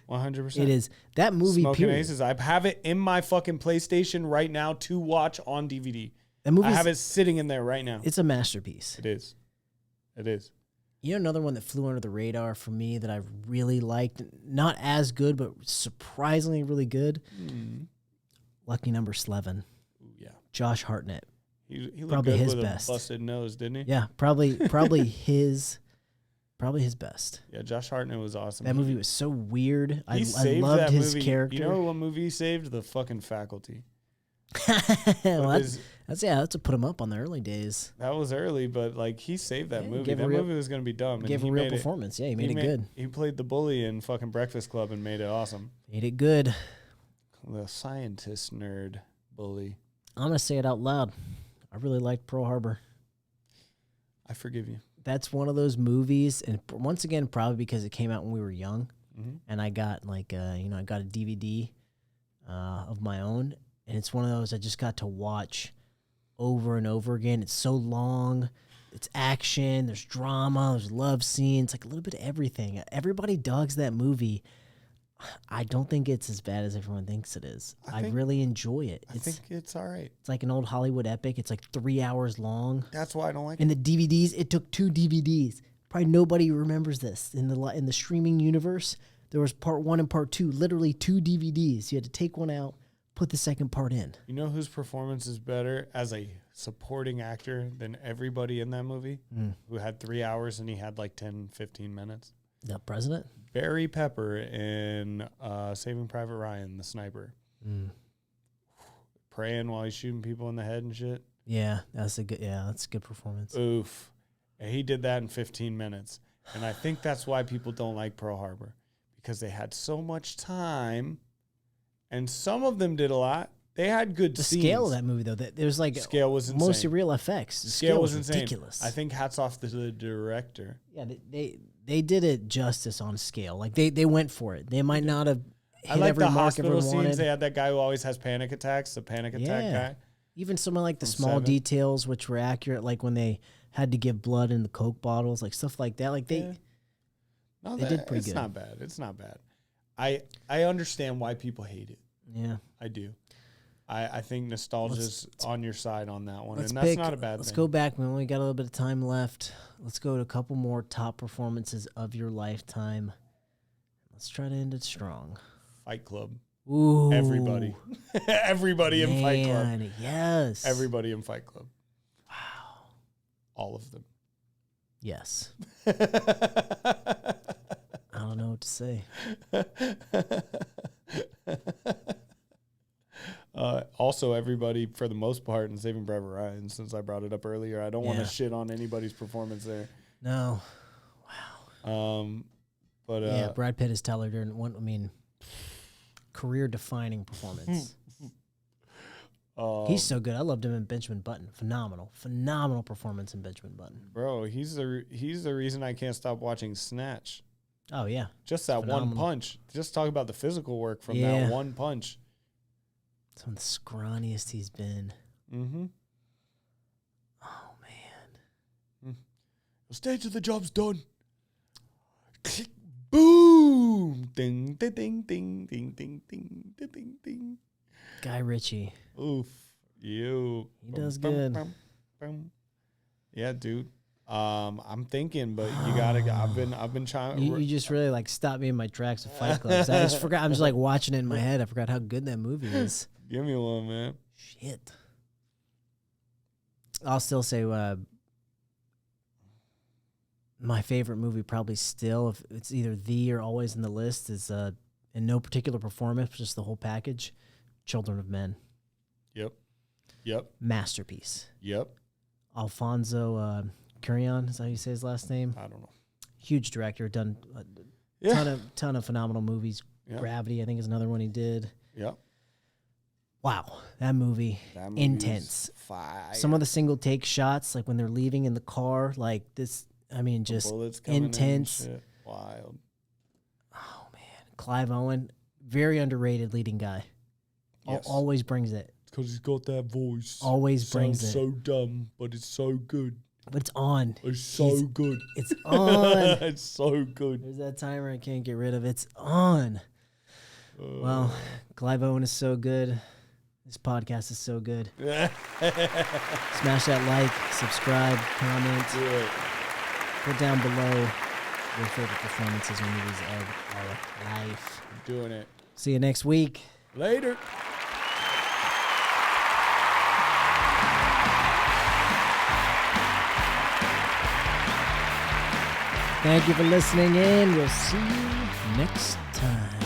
100%. It is that movie. Smoking Aces. I have it in my fucking PlayStation right now to watch on DVD. That movie. I have it sitting in there right now. It's a masterpiece. It is. It is. You know, another one that flew under the radar for me that I really liked, not as good, but surprisingly really good. Lucky Number 11. Ooh, yeah. Josh Hartnett. He looked probably good his with best. A busted nose, didn't he? Yeah, probably his best. Yeah, Josh Hartnett was awesome. That movie was so weird. I that loved his movie. character. You know what movie he saved? The fucking Faculty. Well, that's to put him up on the early days. That was early, but like he saved that movie. That movie was gonna be dumb. Gave a real performance. Yeah, he made it good. He played the bully in fucking Breakfast Club and made it awesome. Made it good. The scientist nerd bully. I'm gonna say it out loud. I really liked Pearl Harbor. I forgive you. That's one of those movies, and once again, probably because it came out when we were young, and I got I got a DVD of my own, and it's one of those I just got to watch over and over again. It's so long. It's action. There's drama. There's love scenes. Like a little bit of everything. Everybody dogs that movie. I don't think it's as bad as everyone thinks it is. I really enjoy it. I think it's all right. It's like an old Hollywood epic. It's like 3 hours long. That's why I don't like it. And the DVDs, it took 2 DVDs. Probably nobody remembers this. In the streaming universe, there was part 1 and part 2, literally 2 DVDs. You had to take one out, put the second part in. You know whose performance is better as a supporting actor than everybody in that movie? Who had 3 hours and he had like 10, 15 minutes? The president? Barry Pepper in Saving Private Ryan, the sniper. Praying while he's shooting people in the head and shit. Yeah, that's a good performance. Oof. And he did that in 15 minutes. And I think that's why people don't like Pearl Harbor. Because they had so much time. And some of them did a lot. They had good scenes. The scale of that movie, though, there was like scale was insane. Mostly real effects. The scale was insane. Ridiculous. I think hats off to the director. Yeah, they did it justice on scale. Like they went for it. They might not have hit I like every the mark hospital scenes. wanted. They had that guy who always has panic attacks, the panic attack guy. Even some of like the small details which were accurate, like when they had to give blood in the Coke bottles, like stuff like that. Like they did pretty good. It's not bad. It's not bad. I understand why people hate it. Yeah. I do. I think nostalgia's on your side on that one, and that's not a bad thing. Let's go back. We only got a little bit of time left. Let's go to a couple more top performances of your lifetime. Let's try to end it strong. Fight Club. Ooh. Everybody. Everybody in Fight Club. Man, yes. Everybody in Fight Club. Wow. All of them. Yes. I don't know what to say. Also, everybody, for the most part, in Saving Private Ryan, since I brought it up earlier, I don't want to shit on anybody's performance there. No. Wow. But yeah, Brad Pitt is Tyler Durden. Career-defining performance. He's so good. I loved him in Benjamin Button. Phenomenal performance in Benjamin Button. Bro, he's the reason I can't stop watching Snatch. Oh yeah, just that one punch. Just talk about the physical work from that one punch. It's one of the scrawniest he's been. Mm-hmm. Oh man. The stage of the job's done. Click, boom, ding, ding, ding, ding, ding, ding, ding, ding, ding. Guy Ritchie. Oof, you. He does good. Yeah, dude. I'm thinking, but you gotta. I've been trying. You just really like stopped me in my tracks of Fight Club. I just forgot. I'm just like watching it in my head. I forgot how good that movie is. Give me one, man. Shit. I'll still say my favorite movie probably still, if it's either the or always in the list, is in no particular performance, just the whole package, Children of Men. Yep. Masterpiece. Yep. Alfonso Cuarón, is that how you say his last name? I don't know. Huge director, done a ton of phenomenal movies. Yep. Gravity, I think, is another one he did. Yep. Wow, that movie intense. Fire. Some of the single take shots, like when they're leaving in the car, like this. I mean, just intense. Wild. Oh man, Clive Owen, very underrated leading guy. Yes. Always brings it. Because he's got that voice. Always brings it. So dumb, but it's so good. But it's on. It's so good. It's on. It's so good. There's that timer I can't get rid of. It's on. Well, Clive Owen is so good. This podcast is so good. Smash that like, subscribe, comment. Put down below your favorite performances or movies of our life. I'm doing it. See you next week. Later. Thank you for listening in. We'll see you next time.